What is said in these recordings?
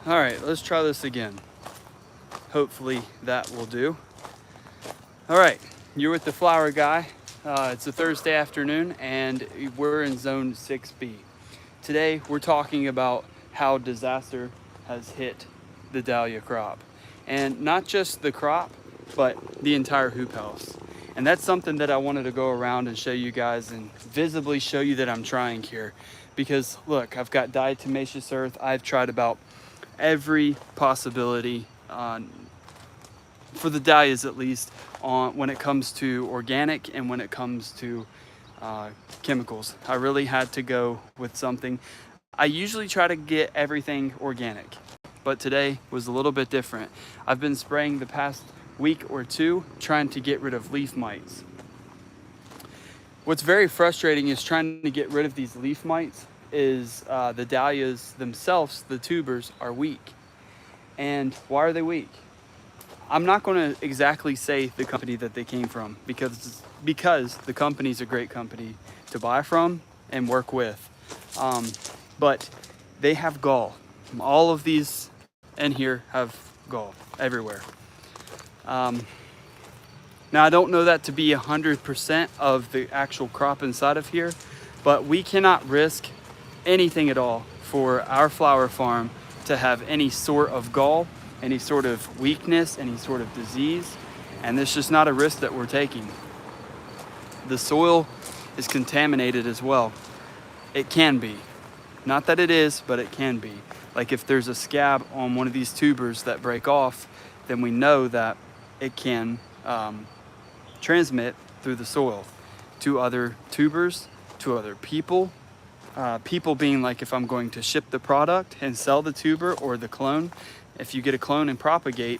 All right, let's try this again. Hopefully that will do. All right, you're with the flower guy. It's a Thursday afternoon and we're in zone 6B. Today we're talking about how disaster has hit the dahlia crop. And not just the crop, but the entire hoop house. And that's something that I wanted to go around and show you guys and visibly show you that I'm trying here. Because look, I've got diatomaceous earth. I've tried about every possibility for the dahlias at least when it comes to organic and when it comes to chemicals. I really had to go with something. I usually try to get everything organic, but today was a little bit different. I've been spraying the past week or two trying to get rid of leaf mites. What's very frustrating is trying to get rid of these leaf mites is the dahlias themselves, the tubers, are weak. And why are they weak? I'm not going to exactly say the company that they came from because the company's a great company to buy from and work with. But they have gall. All of these in here have gall everywhere. Now I don't know that to be 100% of the actual crop inside of here, but we cannot risk anything at all for our flower farm to have any sort of gall, any sort of weakness, any sort of disease, and it's just not a risk that we're taking. The soil is contaminated as well. It can be. Not that it is, but it can be. Like if there's a scab on one of these tubers that break off, then we know that it can transmit through the soil to other tubers, to other people. People being like if I'm going to ship the product and sell the tuber or the clone, if you get a clone and propagate,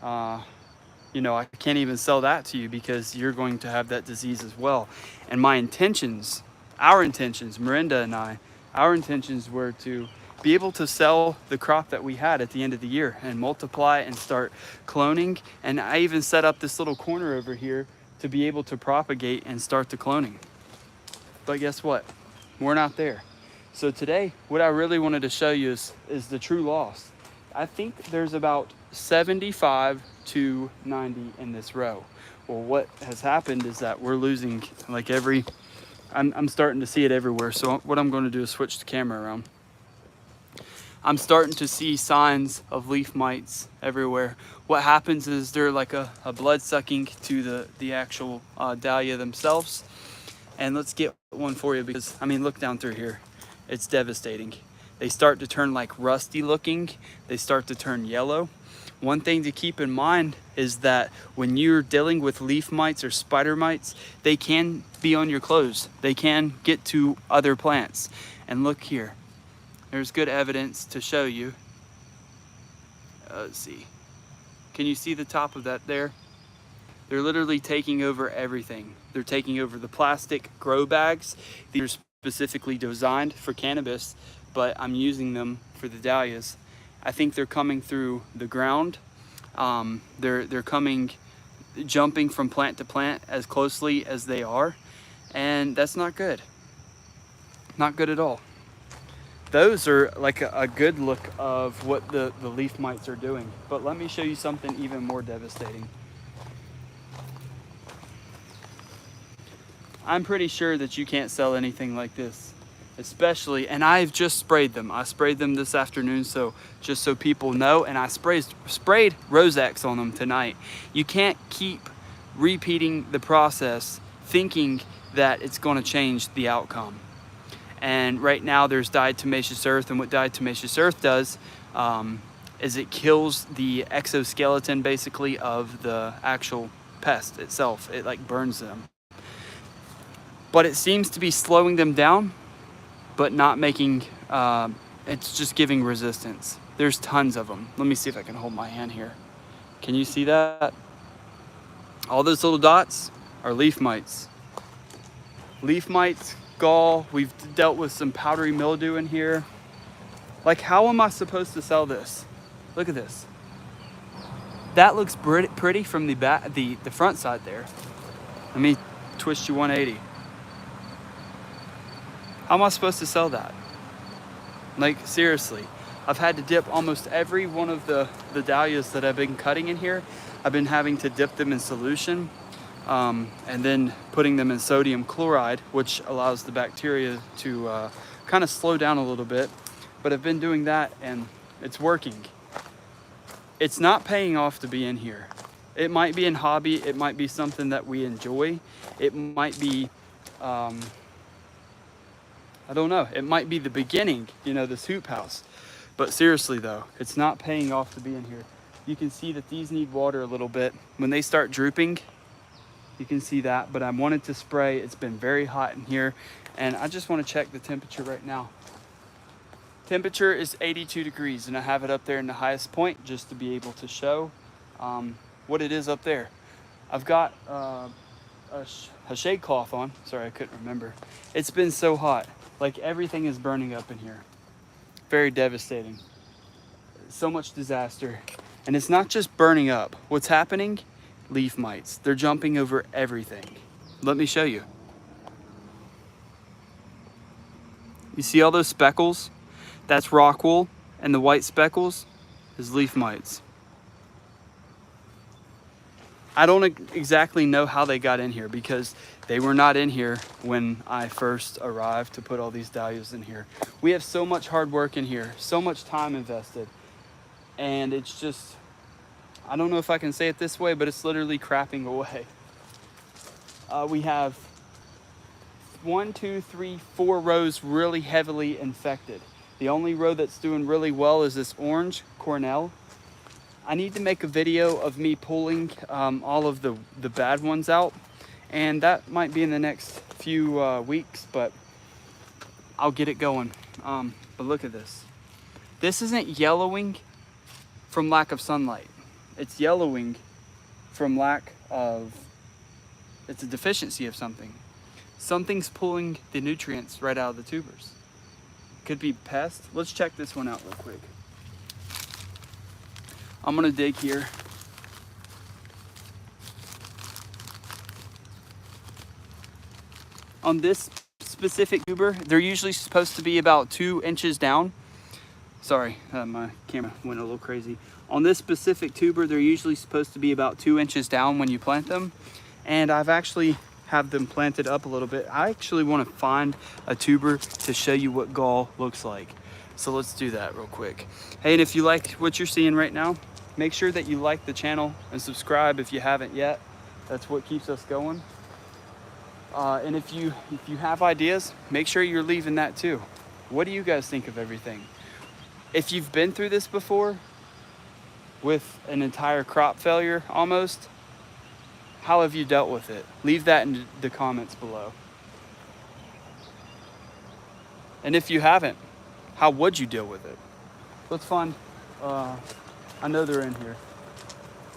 you know, I can't even sell that to you because you're going to have that disease as well. And my intentions, our intentions, Miranda and I, our intentions were to be able to sell the crop that we had at the end of the year and multiply and start cloning. And I even set up this little corner over here to be able to propagate and start the cloning. But guess what? We're not there. So today, what I really wanted to show you is the true loss. I think there's about 75 to 90 in this row. Well, what has happened is that we're losing like I'm starting to see it everywhere. So what I'm going to do is switch the camera around. I'm starting to see signs of leaf mites everywhere. What happens is they're like a blood sucking to the actual dahlia themselves. And let's get one for you because, I mean, look down through here. It's devastating. They start to turn like rusty looking. They start to turn yellow. One thing to keep in mind is that when you're dealing with leaf mites or spider mites, they can be on your clothes. They can get to other plants. And look here. There's good evidence to show you. Let's see. Can you see the top of that there? They're literally taking over everything. They're taking over the plastic grow bags. These are specifically designed for cannabis, but I'm using them for the dahlias. I think they're coming through the ground. They're coming, jumping from plant to plant as closely as they are, and that's not good. Not good at all. Those are like a good look of what the leaf mites are doing. But let me show you something even more devastating. I'm pretty sure that you can't sell anything like this, especially, and I've just sprayed them. I sprayed them this afternoon, so just so people know, and I sprayed Rosex on them tonight. You can't keep repeating the process thinking that it's going to change the outcome. And right now there's diatomaceous earth, and what diatomaceous earth does is it kills the exoskeleton basically of the actual pest itself. It like burns them. But it seems to be slowing them down, but not making, it's just giving resistance. There's tons of them. Let me see if I can hold my hand here. Can you see that? All those little dots are leaf mites. Leaf mites, gall. We've dealt with some powdery mildew in here. Like, how am I supposed to sell this? Look at this. That looks pretty from the back, the front side there. Let me twist you 180. How am I supposed to sell that? Like, seriously. I've had to dip almost every one of the dahlias that I've been cutting in here. I've been having to dip them in solution and then putting them in sodium chloride, which allows the bacteria to kind of slow down a little bit. But I've been doing that and it's working. It's not paying off to be in here. It might be a hobby, it might be something that we enjoy. It might be, I don't know, it might be the beginning, you know, this hoop house. But seriously though, it's not paying off to be in here. You can see that these need water a little bit. When they start drooping, you can see that, but I wanted to spray. It's been very hot in here, and I just want to check the temperature right now. Temperature is 82 degrees, and I have it up there in the highest point just to be able to show what it is up there. I've got a shade cloth on. Sorry, I couldn't remember. It's been so hot. Like, everything is burning up in here. Very devastating. So much disaster. And it's not just burning up. What's happening? Leaf mites. They're jumping over everything. Let me show you. You see all those speckles? That's rock wool, and the white speckles is leaf mites. I don't exactly know how they got in here because they were not in here when I first arrived to put all these dahlias in here. We have so much hard work in here, so much time invested, and it's just, I don't know if I can say it this way, but it's literally crapping away. We have 1, 2, 3, 4 rows really heavily infected. The only row that's doing really well is this orange Cornell. I need to make a video of me pulling all of the bad ones out, and that might be in the next few weeks, but I'll get it going. But look at this. This isn't yellowing from lack of sunlight. It's yellowing from lack of, it's a deficiency of something. Something's pulling the nutrients right out of the tubers. Could be pest. Let's check this one out real quick. I'm gonna dig here. On this specific tuber, they're usually supposed to be about 2 inches down. Sorry, my camera went a little crazy. On this specific tuber, they're usually supposed to be about 2 inches down when you plant them. And I've actually have them planted up a little bit. I actually want to find a tuber to show you what gall looks like. So let's do that real quick. Hey, and if you like what you're seeing right now, make sure that you like the channel and subscribe if you haven't yet. That's what keeps us going. And if you have ideas, make sure you're leaving that too. What do you guys think of everything? If you've been through this before with an entire crop failure almost, how have you dealt with it? Leave that in the comments below. And if you haven't, how would you deal with it? Let's find, I know they're in here.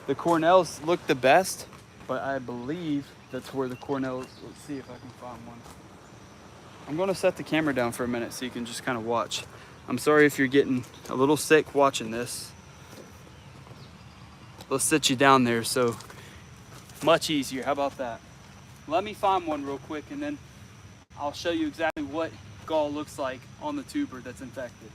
The Cornells look the best, but I believe that's where the Cornells, let's see if I can find one. I'm gonna set the camera down for a minute so you can just kind of watch. I'm sorry if you're getting a little sick watching this. Let's sit you down there so much easier. How about that? Let me find one real quick and then I'll show you exactly what gall looks like on the tuber that's infected.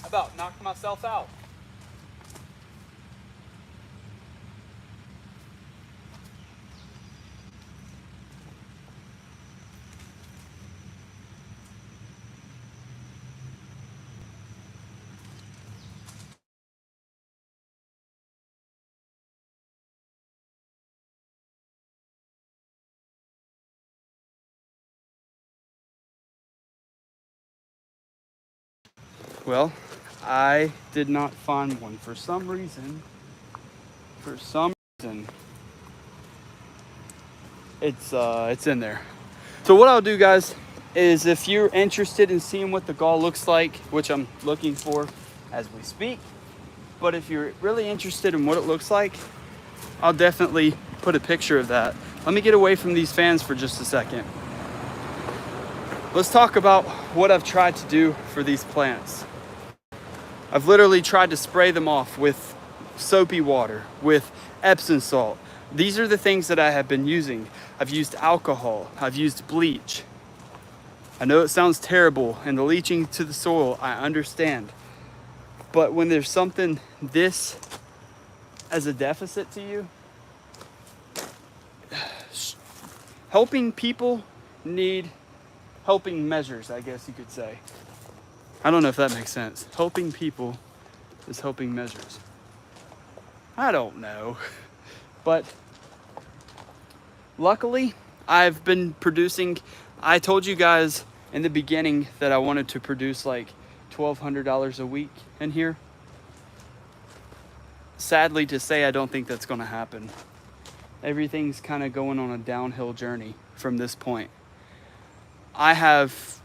About knocked myself out. Well, I did not find one for some reason. It's in there. So what I'll do, guys, is if you're interested in seeing what the gall looks like, which I'm looking for as we speak, but if you're really interested in what it looks like, I'll definitely put a picture of that. Let me get away from these fans for just a second. Let's talk about what I've tried to do for these plants. I've literally tried to spray them off with soapy water, with Epsom salt. These are the things that I have been using. I've used alcohol, I've used bleach. I know it sounds terrible, and the leaching to the soil, I understand. But when there's something this as a deficit to you, helping people need helping measures, I guess you could say. I don't know if that makes sense. Helping people is helping measures. I don't know. But luckily, I've been producing. I told you guys in the beginning that I wanted to produce like $1,200 a week in here. Sadly to say, I don't think that's going to happen. Everything's kind of going on a downhill journey from this point. I've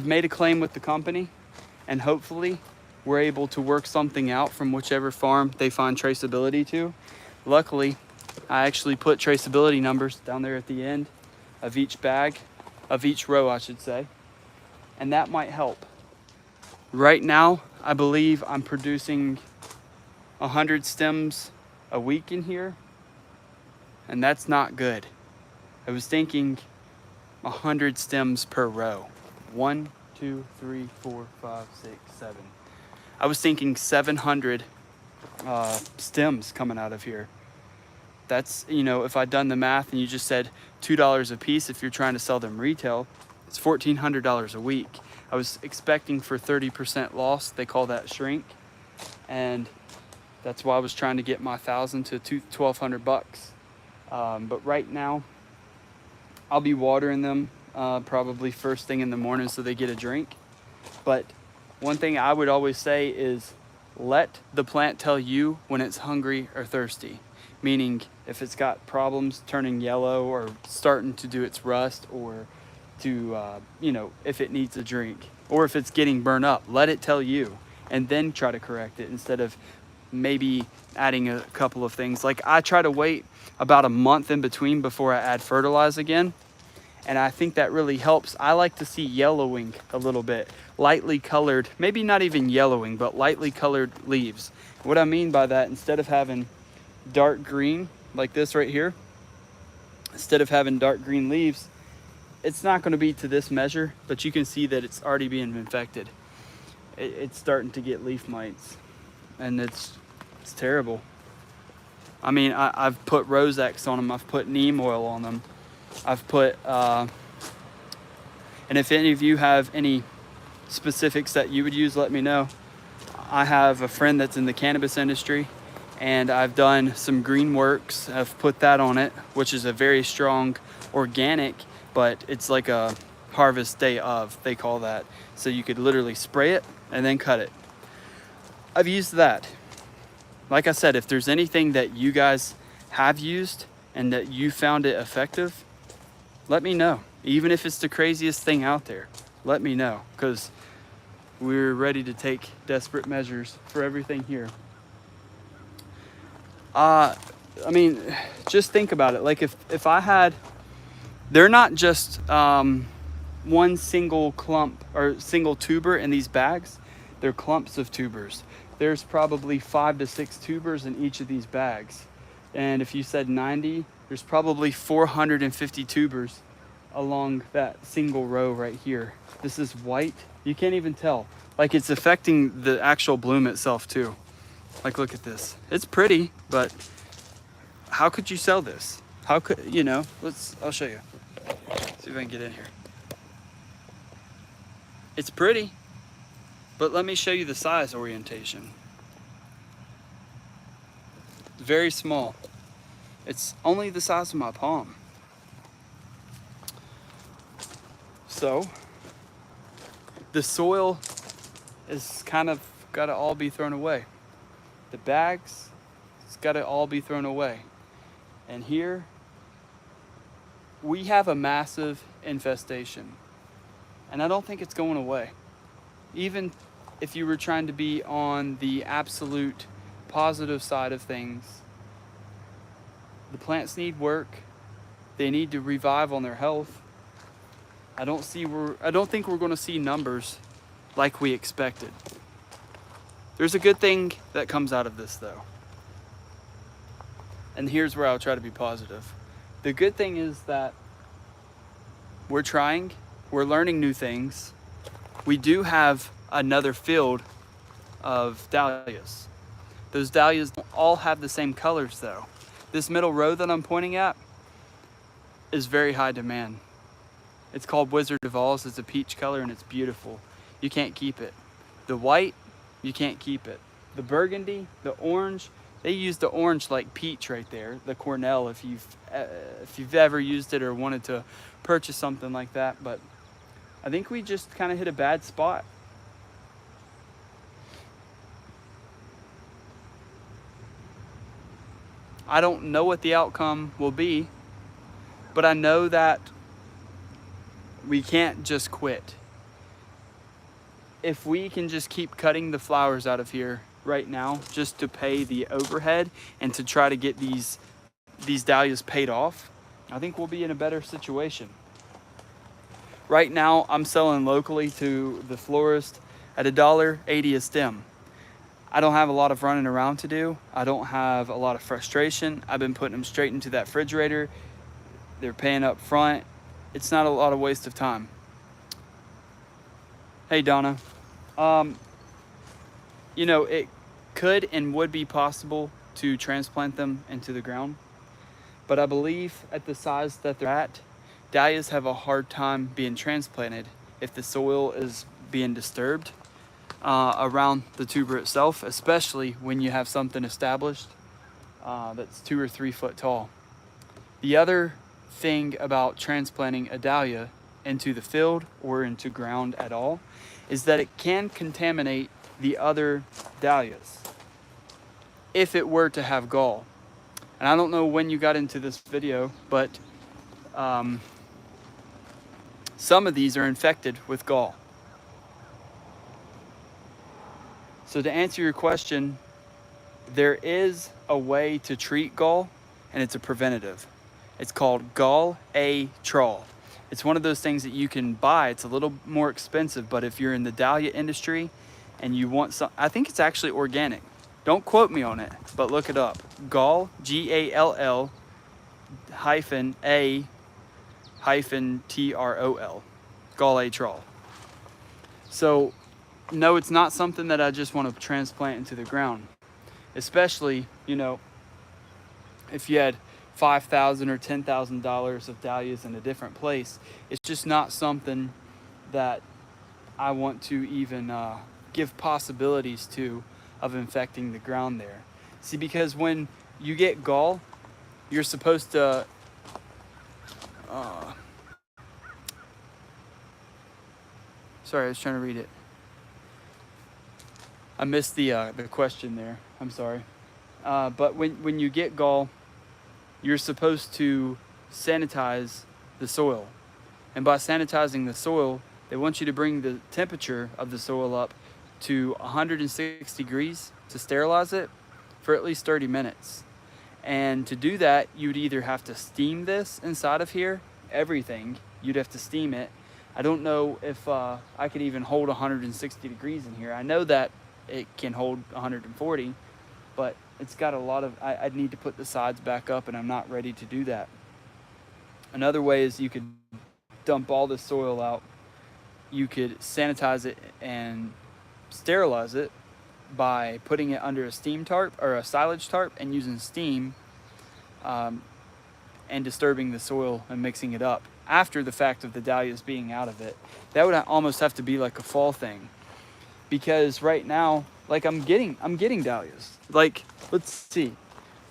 made a claim with the company, and hopefully we're able to work something out from whichever farm they find traceability to. Luckily, I actually put traceability numbers down there at the end of each bag, of each row, I should say, and that might help. Right now, I believe I'm producing 100 stems a week in here, and that's not good. I was thinking 100 stems per row. 1, 2, 3, 4, 5, 6, 7. I was thinking 700 stems coming out of here. That's, you know, if I'd done the math and you just said $2 a piece, if you're trying to sell them retail, it's $1,400 a week. I was expecting for 30% loss. They call that shrink. And that's why I was trying to get my $1,000 to $1,200. But right now, I'll be watering them probably first thing in the morning so they get a drink. But one thing I would always say is let the plant tell you when it's hungry or thirsty. Meaning if it's got problems turning yellow or starting to do its rust, or to, you know, if it needs a drink, or if it's getting burned up, let it tell you and then try to correct it instead of maybe adding a couple of things. Like I try to wait about a month in between before I add fertilize again. And I think that really helps. I like to see yellowing a little bit, lightly colored, maybe not even yellowing, but lightly colored leaves. What I mean by that, instead of having dark green like this right here, instead of having dark green leaves, it's not going to be to this measure, but you can see that it's already being infected. It's starting to get leaf mites, and it's terrible. I mean, I've put Rosex on them. I've put neem oil on them. I've put, and if any of you have any specifics that you would use, let me know. I have a friend that's in the cannabis industry, and I've done some green works. I've put that on it, which is a very strong organic, but it's like a harvest day of, they call that. So you could literally spray it and then cut it. I've used that. Like I said, if there's anything that you guys have used and that you found it effective, let me know. Even if it's the craziest thing out there, let me know, because we're ready to take desperate measures for everything here. I mean, just think about it. Like if I had, they're not just one single clump or single tuber in these bags. They're clumps of tubers. There's probably 5 to 6 tubers in each of these bags. And if you said 90, there's probably 450 tubers along that single row right here. This is white. You can't even tell. Like it's affecting the actual bloom itself too. Like look at this. It's pretty, but how could you sell this? How could, you know, I'll show you. See if I can get in here. It's pretty, but let me show you the size orientation. Very small. It's only the size of my palm. So the soil is kind of got to all be thrown away. The bags, it's got to all be thrown away. And here we have a massive infestation, and I don't think it's going away. Even if you were trying to be on the absolute positive side of things, the plants need work. They need to revive on their health. I don't think we're going to see numbers like we expected. There's a good thing that comes out of this though. And here's where I'll try to be positive. The good thing is that we're trying, we're learning new things. We do have another field of dahlias. Those dahlias don't all have the same colors though. This middle row that I'm pointing at is very high demand. It's called Wizard of Oz. It's a peach color and it's beautiful. You can't keep it. The white, you can't keep it. The burgundy, the orange, they use the orange like peach right there, the Cornell, if you've ever used it or wanted to purchase something like that. But I think we just kind of hit a bad spot. I don't know what the outcome will be, but I know that we can't just quit. If we can just keep cutting the flowers out of here right now just to pay the overhead and to try to get these dahlias paid off, I think we'll be in a better situation. Right now, I'm selling locally to the florist at $1.80 a stem. I don't have a lot of running around to do. I don't have a lot of frustration. I've been putting them straight into that refrigerator. They're paying up front. It's not a lot of waste of time. Hey, Donna. You know, it could and would be possible to transplant them into the ground, but I believe at the size that they're at, dahlias have a hard time being transplanted if the soil is being disturbed around the tuber itself, especially when you have something established that's 2 or 3 foot tall. The other thing about transplanting a dahlia into the field or into ground at all is that it can contaminate the other dahlias if it were to have gall. And I don't know when you got into this video, but some of these are infected with gall. So to answer your question, there is a way to treat gall, and it's a preventative. It's called Gall-A-Trol. It's one of those things that you can buy. It's a little more expensive, but if you're in the dahlia industry and you want some, I think it's actually organic. Don't quote me on it, but look it up. Gall, G-A-L-L hyphen A hyphen T-R-O-L. Gall-A-Trol. So no, it's not something that I just want to transplant into the ground. Especially, you know, if you had $5,000 or $10,000 of dahlias in a different place, it's just not something that I want to even give possibilities to of infecting the ground there. See, because when you get gall, you're supposed to sorry, I was trying to read it. I missed the question there. I'm sorry. But when you get gall, you're supposed to sanitize the soil. And by sanitizing the soil, they want you to bring the temperature of the soil up to 106 degrees to sterilize it for at least 30 minutes. And to do that, you'd either have to steam this inside of here, everything. You'd have to steam it. I don't know if I could even hold 160 degrees in here. I know that it can hold 140, but it's got a lot of, I'd need to put the sides back up, and I'm not ready to do that. Another way is you could dump all the soil out. You could sanitize it and sterilize it by putting it under a steam tarp or a silage tarp and using steam and disturbing the soil and mixing it up after the fact of the dahlias being out of it. That would almost have to be like a fall thing, because right now, like I'm getting dahlias. Like, let's see,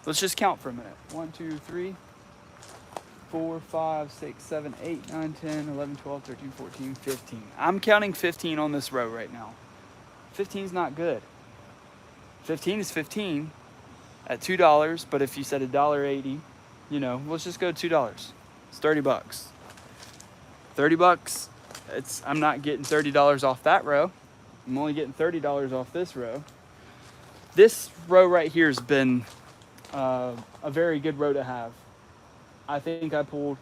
let's just count for a minute. 1, 2, 3, 4, 5, 6, 7, 8, 9, 10, 11, 12, 13, 14, 15. I'm counting 15 on this row right now. 15 is not good. 15 is 15 at $2, but if you said $1.80, you know, let's just go $2. It's 30 bucks. 30 bucks. I'm not getting $30 off that row. I'm only getting $30 off this row. This row right here has been a very good row to have. I think I pulled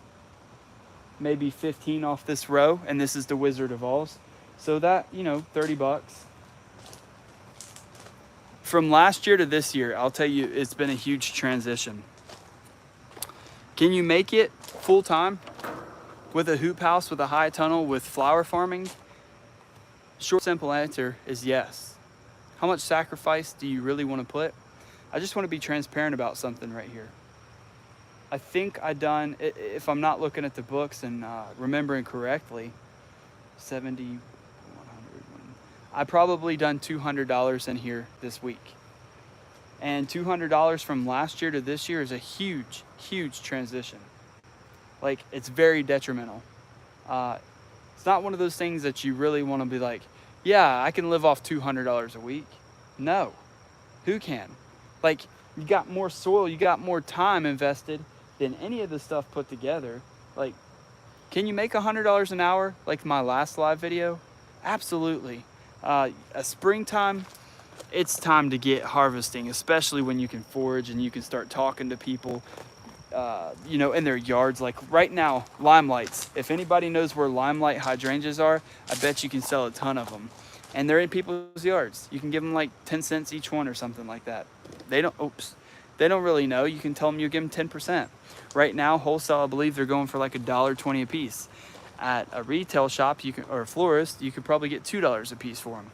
maybe 15 off this row, and this is the Wizard of Oz. So that, you know, 30 bucks. From last year to this year, I'll tell you, it's been a huge transition. Can you make it full time with a hoop house, with a high tunnel, with flower farming? Short, simple answer is yes. How much sacrifice do you really want to put? I just want to be transparent about something right here. I think I done, if I'm not looking at the books and remembering correctly, 70, 100, I probably done $200 in here this week. And $200 from last year to this year is a huge, huge transition. Like, it's very detrimental. It's not one of those things that you really want to be like, yeah, I can live off $200 a week. No, who can? Like, you got more soil, you got more time invested than any of the stuff put together. Like, can you make $100 an hour like my last live video? Absolutely. A springtime, it's time to get harvesting, especially when you can forage and you can start talking to people, you know, in their yards. Like right now, limelights. If anybody knows where limelight hydrangeas are, I bet you can sell a ton of them. And they're in people's yards. You can give them like 10 cents each one or something like that. They don't really know. You can tell them you give them 10%. Right now, wholesale, I believe they're going for like $1.20 a piece. At a retail shop, you can, or a florist, you could probably get $2 a piece for them.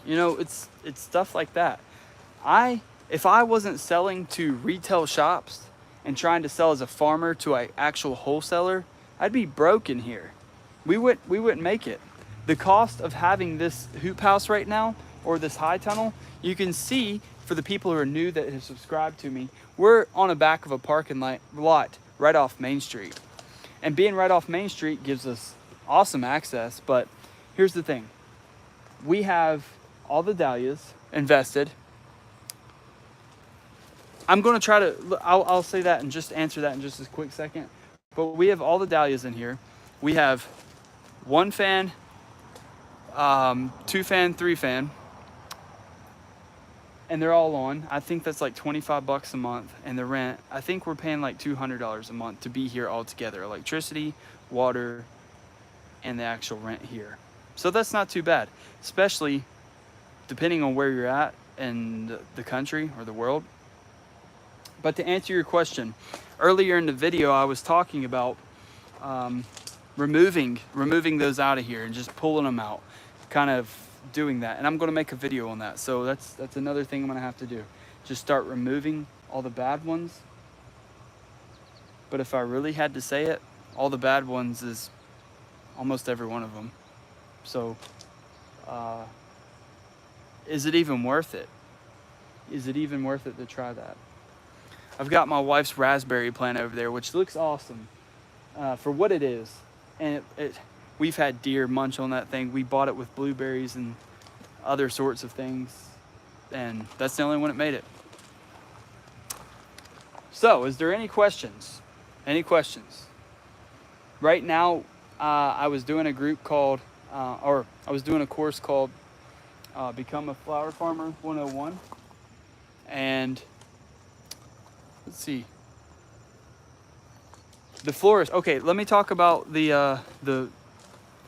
You know, it's stuff like that. If I wasn't selling to retail shops and trying to sell as a farmer to an actual wholesaler, I'd be broke in here. We wouldn't make it. The cost of having this hoop house right now, or this high tunnel, you can see for the people who are new that have subscribed to me, we're on the back of a parking lot right off Main Street. And being right off Main Street gives us awesome access, but here's the thing. We have all the dahlias invested. I'm going to try to, I'll say that and just answer that in just a quick second. But we have all the dahlias in here. We have 1 fan, 2 fan, 3 fan. And they're all on. I think that's like 25 bucks a month. And the rent, I think we're paying like $200 a month to be here all together. Electricity, water, and the actual rent here. So that's not too bad, especially depending on where you're at in the country or the world. But to answer your question, earlier in the video, I was talking about removing those out of here and just pulling them out, kind of doing that. And I'm going to make a video on that. So that's another thing I'm going to have to do. Just start removing all the bad ones. But if I really had to say it, all the bad ones is almost every one of them. So is it even worth it? Is it even worth it to try that? I've got my wife's raspberry plant over there, which looks awesome for what it is. And we've had deer munch on that thing. We bought it with blueberries and other sorts of things, and that's the only one that made it. So, is there any questions? Any questions? Right now, I was doing a group called, I was doing a course called Become a Flower Farmer 101. And let's see. The florist. Okay, let me talk about the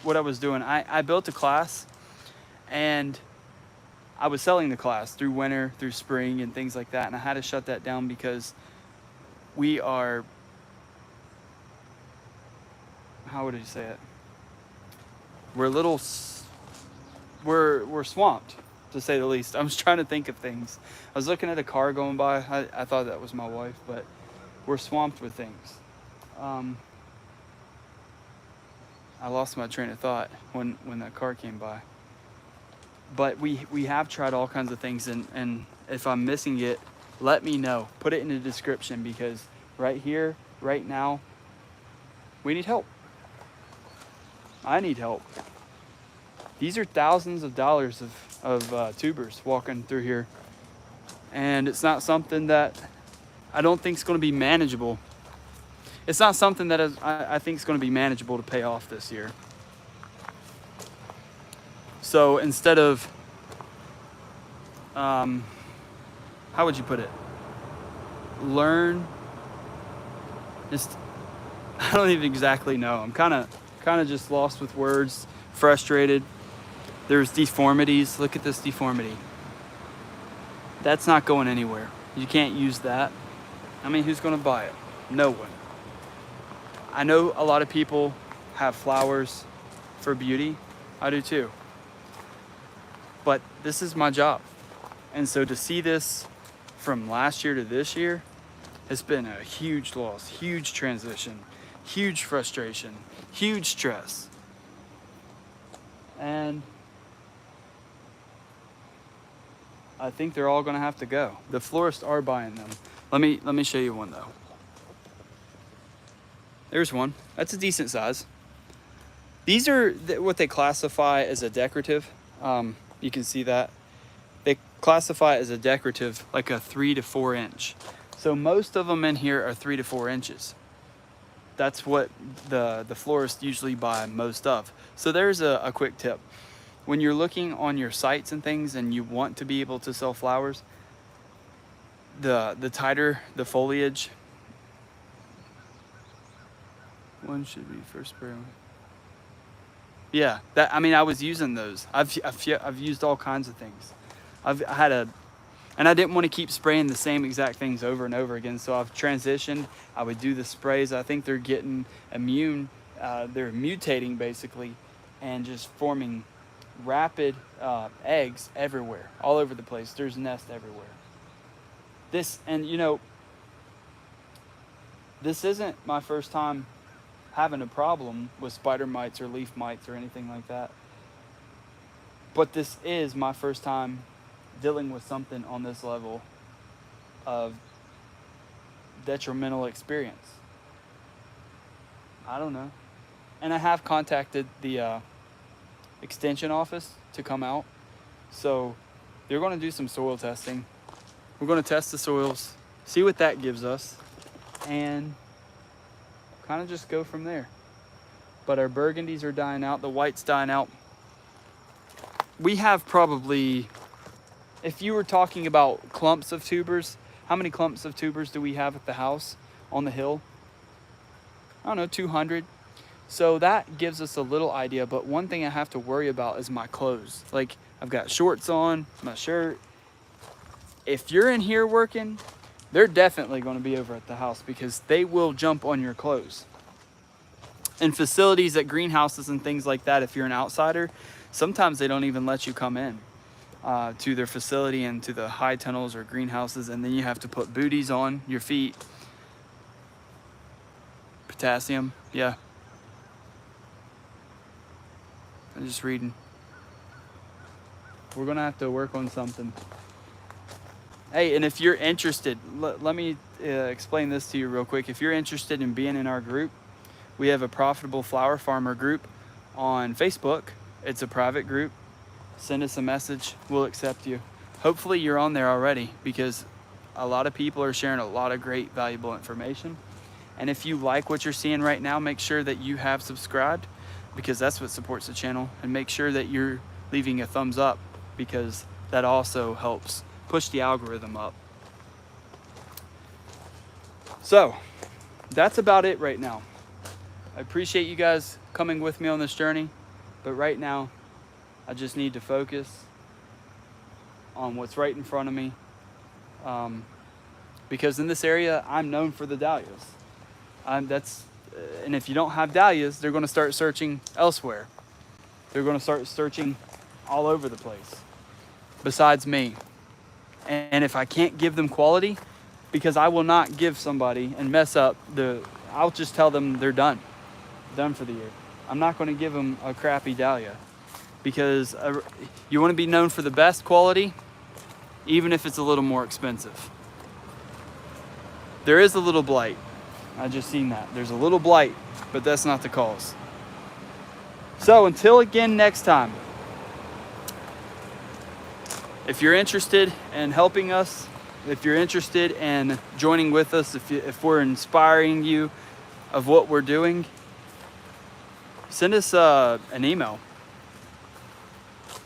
what I was doing. I built a class, and I was selling the class through winter, through spring, and things like that. And I had to shut that down because we are, how would I say it? We're swamped, to say the least. I was trying to think of things. I was looking at a car going by. I thought that was my wife, but we're swamped with things. I lost my train of thought when that car came by. But we have tried all kinds of things, and if I'm missing it, let me know. Put it in the description, because right here, right now, we need help. I need help. These are thousands of dollars of tubers walking through here. And it's not something that I don't think is going to be manageable. It's not something that I think is going to be manageable to pay off this year. So instead of how would you put it? Learn. Just, I don't even exactly know. I'm kind of just lost with words, frustrated. There's deformities. Look at this deformity. That's not going anywhere. You can't use that. I mean, who's going to buy it? No one. I know a lot of people have flowers for beauty. I do too. But this is my job. And so to see this from last year to this year has been a huge loss, huge transition, huge frustration, huge stress. And I think they're all gonna have to go. The florists are buying them. Let me show you one though. There's one. That's a decent size. These are what they classify as a decorative. You can see that. They classify it as a decorative, like a 3 to 4 inch. So most of them in here are 3 to 4 inches. That's what the florists usually buy most of. So there's a quick tip. When you're looking on your sites and things and you want to be able to sell flowers, the tighter the foliage, one should be first spray. Yeah, that, I mean, I was using those. I've used all kinds of things. And I didn't want to keep spraying the same exact things over and over again. So I've transitioned. I would do the sprays. I think they're getting immune. They're mutating basically, and just forming rapid eggs everywhere, all over the place. There's nests everywhere. And you know, this isn't my first time having a problem with spider mites or leaf mites or anything like that. But this is my first time dealing with something on this level of detrimental experience. I don't know. And I have contacted the extension office to come out. So they're going to do some soil testing. We're going to test the soils, see what that gives us, and kind of just go from there. But our burgundies are dying out, the white's dying out. We have probably, if you were talking about clumps of tubers, how many clumps of tubers do we have at the house on the hill? I don't know, 200. So that gives us a little idea, but one thing I have to worry about is my clothes. Like, I've got shorts on, my shirt. If you're in here working, they're definitely going to be over at the house because they will jump on your clothes. In facilities at greenhouses and things like that, if you're an outsider, sometimes they don't even let you come in to their facility and to the high tunnels or greenhouses, and then you have to put booties on your feet. Potassium, yeah. I'm just reading. We're gonna have to work on something. Hey, and if you're interested, let me explain this to you real quick. If you're interested in being in our group, we have a Profitable Flower Farmer group on Facebook. It's a private group. Send us a message, we'll accept you. Hopefully you're on there already because a lot of people are sharing a lot of great, valuable information. And if you like what you're seeing right now, make sure that you have subscribed because that's what supports the channel. And make sure that you're leaving a thumbs up because that also helps push the algorithm up. So that's about it right now. I appreciate you guys coming with me on this journey, but right now I just need to focus on what's right in front of me, because in this area I'm known for the dahlias. And if you don't have dahlias, they're going to start searching elsewhere. They're going to start searching all over the place besides me. And if I can't give them quality, because I will not give somebody and mess up I'll just tell them they're done for the year. I'm not going to give them a crappy dahlia because you want to be known for the best quality, even if it's a little more expensive. There is a little blight. I just seen that. There's a little blight, but that's not the cause. So until again next time, if you're interested in helping us, if you're interested in joining with us, if we're inspiring you of what we're doing, send us an email.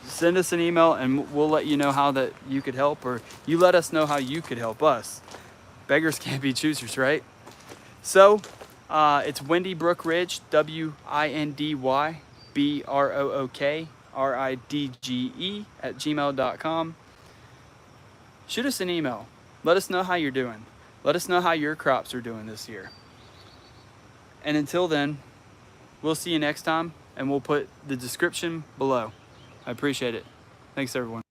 send us an email and we'll let you know how that you could help, or you let us know how you could help us. Beggars can't be choosers, right? So it's windybrookridge, windybrookridge @gmail.com. Shoot us an email. Let us know how you're doing. Let us know how your crops are doing this year. And until then, we'll see you next time, and we'll put the description below. I appreciate it. Thanks, everyone.